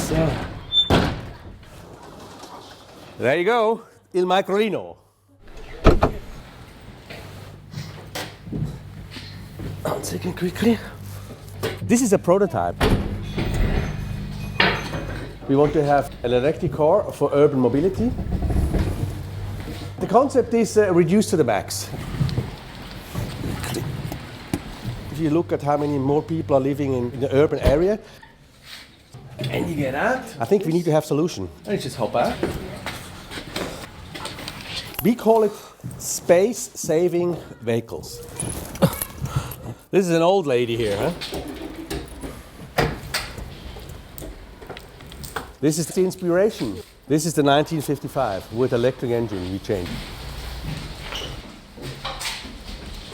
So, there you go, il Microlino. One second quickly. This is a prototype. We want to have an electric car for urban mobility. The concept is reduced to the max. If you look at how many more people are living in the urban area, and you get out, I think we need to have solution. Let's just hop out. We call it space-saving vehicles. This is an old lady here, huh? This is the inspiration. This is the 1955 with electric engine we changed.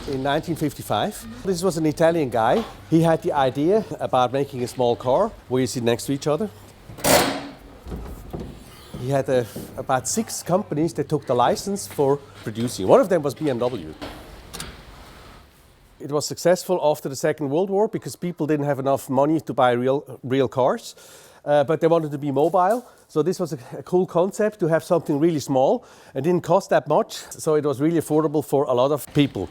In 1955, this was an Italian guy. He had the idea about making a small car where you sit next to each other. He had about 6 companies that took the license for producing. One of them was BMW. It was successful after the Second World War because people didn't have enough money to buy real cars. But they wanted to be mobile. So this was a cool concept to have something really small. It didn't cost that much, so it was really affordable for a lot of people.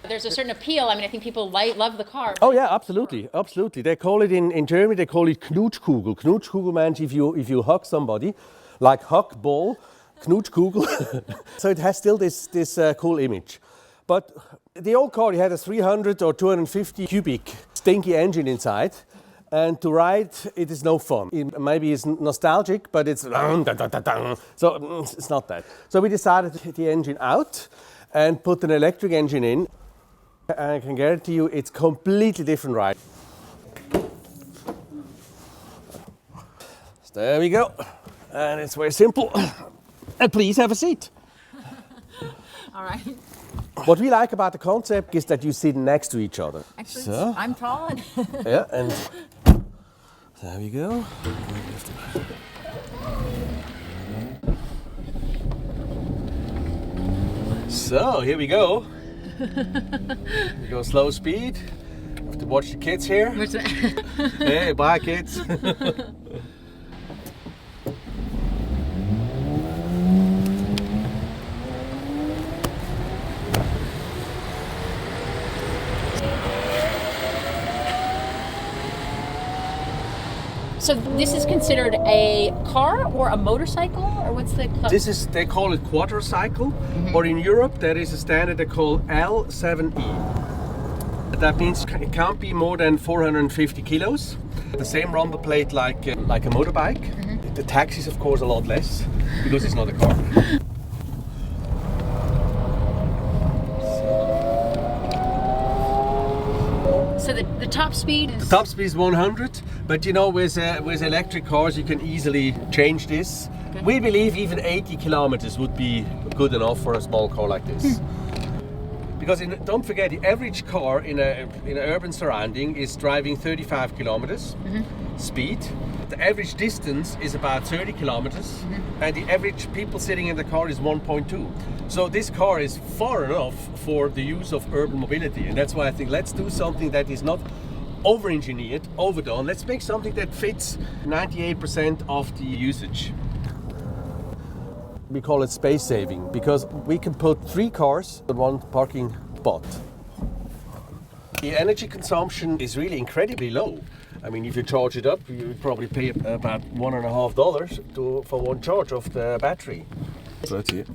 There's a certain appeal. I mean, I think people love the car. Oh yeah, absolutely, absolutely. They call it in Germany, they call it Knutschkugel. Knutschkugel means if you hug somebody, like hug ball, Knutschkugel. So it has still this cool image. But the old car, it had a 300 or 250 cubic stinky engine inside. And to ride, it is no fun. Maybe it's nostalgic, but it's so it's not that. So we decided to take the engine out and put an electric engine in. And I can guarantee you, it's completely different ride. So there we go, and it's very simple. And please have a seat. All right. What we like about the concept is that you sit next to each other. Actually, so, I'm tall. yeah, and there we go. So here we go. We go slow speed. Have to watch the kids here. Hey, bye kids. So this is considered a car or a motorcycle, or what's the? They call it quadricycle, or in Europe there is a standard they call L7E. That means it can't be more than 450 kilos. The same number plate like a motorbike. The taxi is of course a lot less because it's not a car. So the top speed is? The top speed is 100, but you know, with electric cars you can easily change this. Okay. We believe even 80 kilometers would be good enough for a small car like this. Because don't forget, the average car in an urban surrounding is driving 35 kilometers speed. The average distance is about 30 kilometers, and the average people sitting in the car is 1.2. So this car is far enough for the use of urban mobility, and that's why I think let's do something that is not over-engineered, overdone. Let's make something that fits 98% of the usage. We call it space saving because we can put 3 cars in one parking spot. The energy consumption is really incredibly low. I mean, if you charge it up, you probably pay about $1.50 for one charge of the battery. So that's it.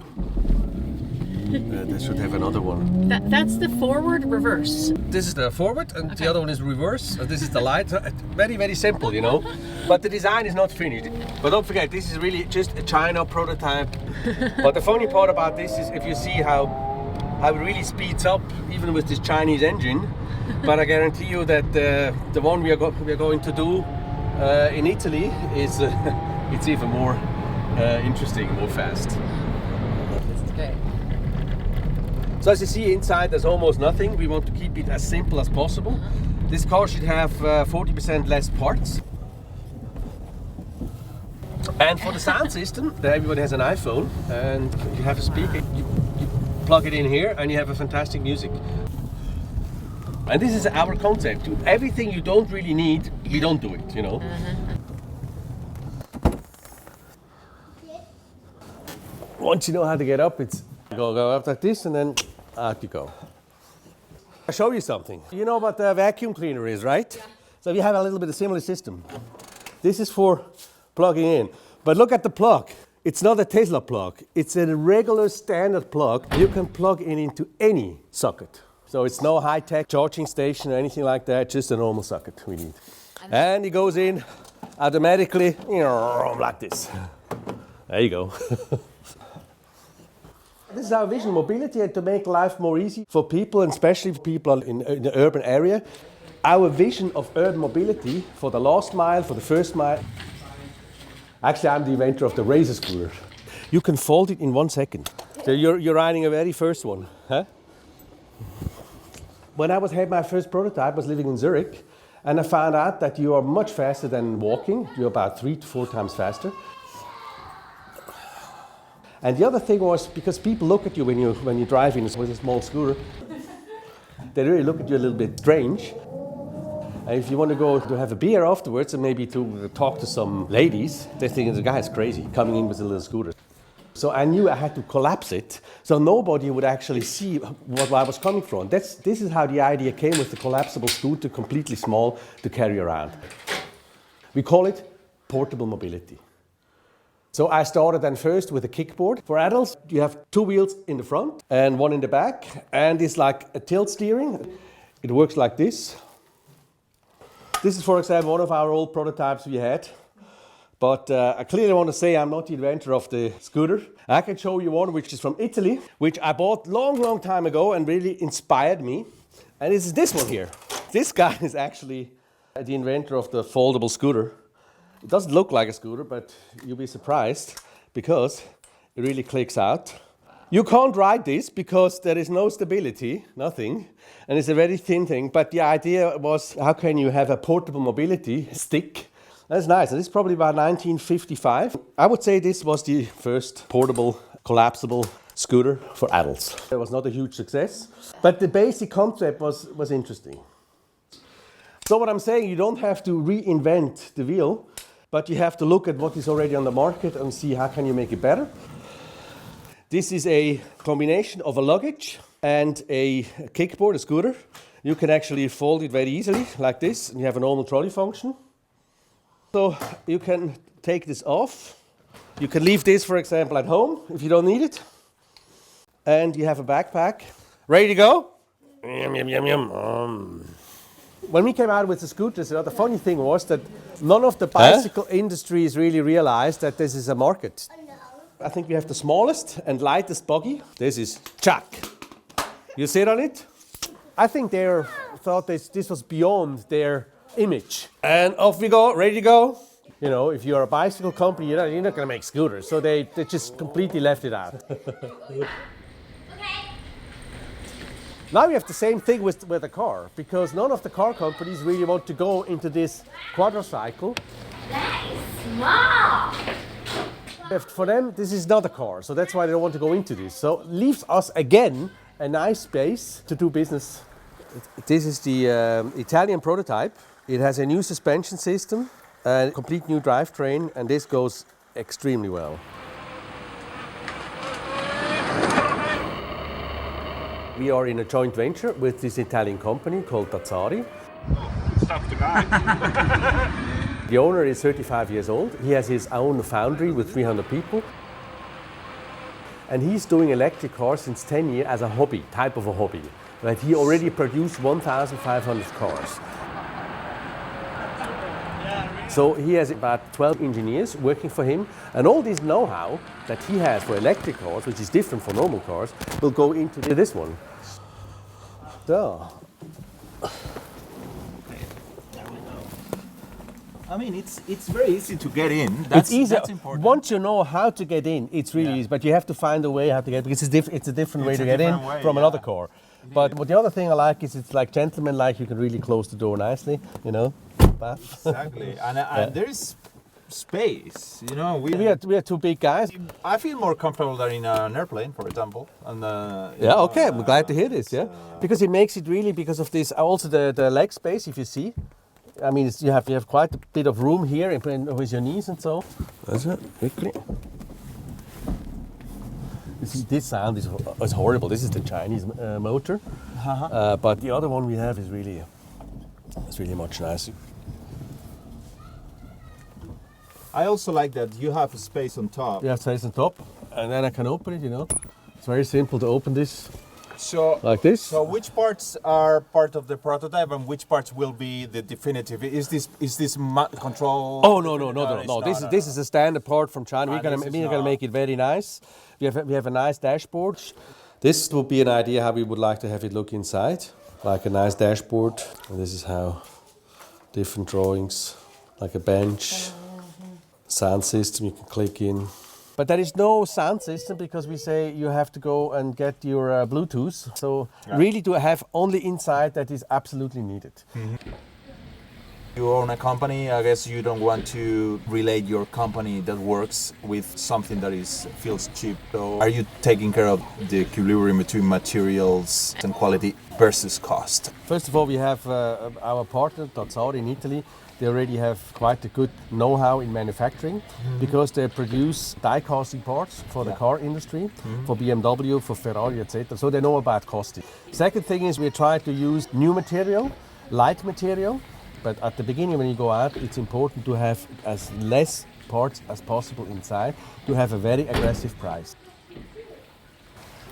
They should have another one. That's the forward reverse. This is the forward, and the other one is reverse. And this is the light. Very, very simple, you know. But the design is not finished. But don't forget, this is really just a China prototype. But the funny part about this is if you see how it really speeds up, even with this Chinese engine. But I guarantee you that the one we are going to do in Italy is it's even more interesting, more fast. This is great. So as you see inside, there's almost nothing. We want to keep it as simple as possible. This car should have 40% less parts. And for the sound system, everybody has an iPhone, and you have a speaker. You plug it in here, and you have a fantastic music. And this is our concept. Everything you don't really need, we don't do it, you know. once you know how to get up, it's go up like this and then out you go. I'll show you something. You know what the vacuum cleaner is, right? Yeah. So we have a little bit of similar system. This is for plugging in. But look at the plug. It's not a Tesla plug. It's a regular standard plug. You can plug in into any socket. So it's no high-tech charging station or anything like that, just a normal socket we need. And it goes in automatically, like this. There you go. This is our vision, mobility, and to make life more easy for people, and especially for people in the urban area. Our vision of urban mobility for the last mile, for the first mile. Actually, I'm the inventor of the razor scooter. You can fold it in 1 second. So you're riding a very first one, huh? When I had my first prototype, I was living in Zurich, and I found out that you are much faster than walking. You're about 3 to 4 times faster. And the other thing was, because people look at you when you drive in with a small scooter, they really look at you a little bit strange. And if you want to go to have a beer afterwards and maybe to talk to some ladies, they think the guy is crazy coming in with a little scooter. So I knew I had to collapse it so nobody would actually see where I was coming from. This is how the idea came with the collapsible scooter, completely small to carry around. We call it portable mobility. So I started then first with a kickboard. For adults, you have 2 wheels in the front and 1 in the back, and it's like a tilt steering. It works like this. This is, for example, one of our old prototypes we had. But I clearly want to say I'm not the inventor of the scooter. I can show you one which is from Italy, which I bought long time ago and really inspired me. And this is this one here. This guy is actually the inventor of the foldable scooter. It doesn't look like a scooter, but you'll be surprised because it really clicks out. You can't ride this because there is no stability, nothing, and it's a very thin thing. But the idea was, how can you have a portable mobility stick? That's nice, and it's probably about 1955. I would say this was the first portable, collapsible scooter for adults. It was not a huge success, but the basic concept was interesting. So what I'm saying, you don't have to reinvent the wheel, but you have to look at what is already on the market and see how can you make it better. This is a combination of a luggage and a kickboard, a scooter. You can actually fold it very easily, like this, and you have a normal trolley function. So you can take this off. You can leave this, for example, at home if you don't need it. And you have a backpack. Ready to go? Yum, yum, yum, yum. When we came out with the scooters, the funny thing was that none of the bicycle industries really realized that this is a market. I think we have the smallest and lightest buggy. This is Chuck. You sit on it? I think they thought this was beyond their image. And off we go, ready to go. You know, if you're a bicycle company, you're not going to make scooters. So they just completely left it out. Now we have the same thing with a car, because none of the car companies really want to go into this quadricycle. That is small! For them, this is not a car, so that's why they don't want to go into this. So it leaves us again a nice space to do business. This is the Italian prototype. It has a new suspension system, a complete new drivetrain, and this goes extremely well. We are in a joint venture with this Italian company called Touting. Stop the guy. The owner is 35 years old. He has his own foundry with 300 people. And he's doing electric cars since 10 years as a hobby, type of a hobby. Right? He already produced 1,500 cars. So he has about 12 engineers working for him, and all this know-how that he has for electric cars, which is different for normal cars, will go into this one. So. I mean, it's very easy to get in. It's easy. That's important. Once you know how to get in, it's really easy. But you have to find a way how to get, because it's a different way to get in from another car. But the other thing I like is it's like gentleman-like. You can really close the door nicely, you know. Exactly, and there is space. You know, we are two big guys. I feel more comfortable than in an airplane, for example. And okay, I'm glad to hear this. Yeah, because it makes it really, because of this. Also the leg space, if you see. I mean, you have quite a bit of room here with your knees and so. That's it. Quickly. This sound is horrible. This is the Chinese motor, but the other one we have is really much nicer. I also like that you have a space on top. You have space on top, and then I can open it. You know, it's very simple to open this. So like this. So which parts are part of the prototype and which parts will be the definitive? Is this control? Oh no. This is a standard part from China. We're gonna make it very nice. We have a nice dashboard. This would be an idea how we would like to have it look inside, like a nice dashboard. And this is how different drawings, like a bench, sound system you can click in. But there is no sound system because we say you have to go and get your Bluetooth. So really to have only inside that is absolutely needed. Mm-hmm. You own a company, I guess you don't want to relate your company that works with something that feels cheap. So are you taking care of the equilibrium between materials and quality versus cost? First of all, we have our partner, Touting in Italy. They already have quite a good know-how in manufacturing because they produce die casting parts for the car industry, for BMW, for Ferrari, etc. So they know about costing. Second thing is we try to use new material, light material, but at the beginning when you go out, it's important to have as less parts as possible inside to have a very aggressive price.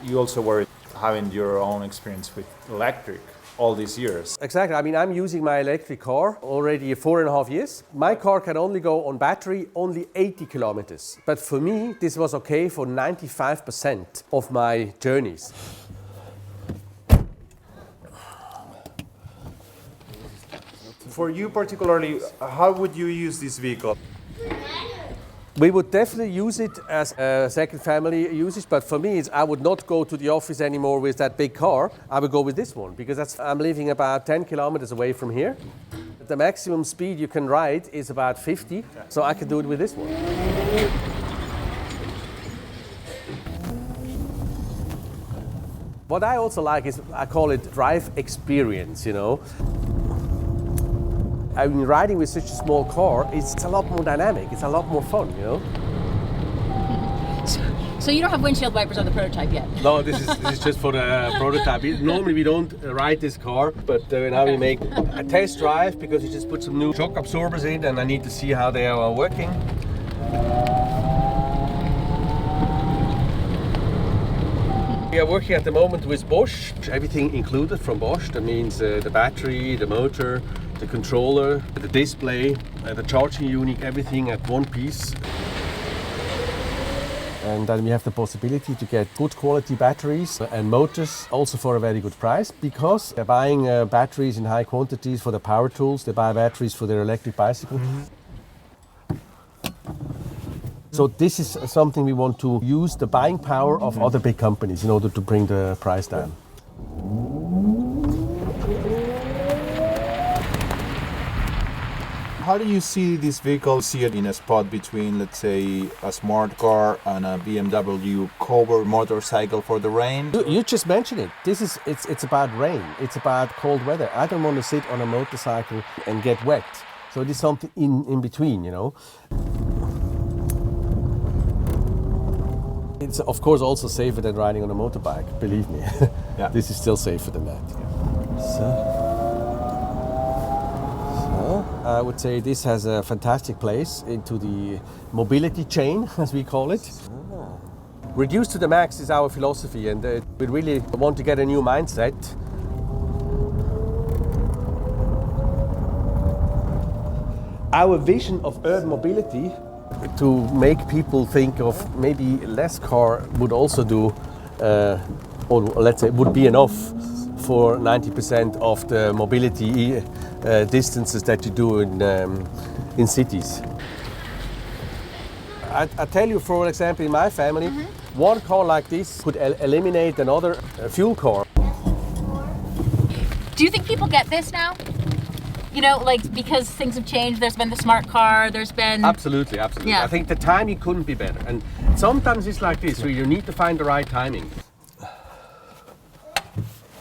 You also were having your own experience with electric all these years. Exactly. I mean, I'm using my electric car already 4.5 years. My car can only go on battery only 80 kilometers. But for me, this was okay for 95% of my journeys. For you particularly, how would you use this vehicle? We would definitely use it as a second family usage, but for me, I would not go to the office anymore with that big car. I would go with this one because I'm living about 10 kilometers away from here. The maximum speed you can ride is about 50, so I can do it with this one. What I also like is, I call it drive experience, you know. I mean, riding with such a small car, it's a lot more dynamic, it's a lot more fun, you know? So you don't have windshield wipers on the prototype yet? No, this is just for the prototype. Normally we don't ride this car, but now we make a test drive because you just put some new shock absorbers in and I need to see how they are working. We are working at the moment with Bosch, everything included from Bosch. That means the battery, the motor, the controller, the display, the charging unit, everything at one piece. And then we have the possibility to get good quality batteries and motors also for a very good price because they're buying batteries in high quantities for the power tools, they buy batteries for their electric bicycle. So this is something we want to use the buying power of other big companies in order to bring the price down. How do you see this vehicle? See it in a spot between, let's say, a smart car and a BMW covered motorcycle for the rain? You just mentioned it. It's about rain. It's about cold weather. I don't want to sit on a motorcycle and get wet. So it is something in between, you know. It's of course also safer than riding on a motorbike, believe me. Yeah. This is still safer than that. So I would say this has a fantastic place into the mobility chain, as we call it. Reduce to the max is our philosophy, and we really want to get a new mindset. Our vision of urban mobility to make people think of maybe less car would also do, or let's say would be enough for 90% of the mobility distances that you do in cities. I tell you, for example, in my family, one car like this could eliminate another fuel car. Do you think people get this now? You know, like, because things have changed, there's been the smart car, there's been... Absolutely. Yeah. I think the timing couldn't be better. And sometimes it's like this, where you need to find the right timing.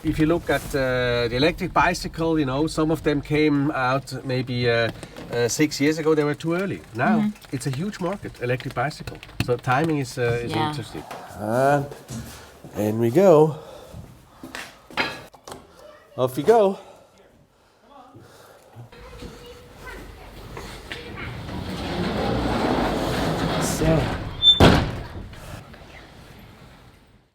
If you look at the electric bicycle, you know, some of them came out maybe 6 years ago, they were too early. Now, it's a huge market, electric bicycle. So timing is interesting. And in we go. Off you go. So.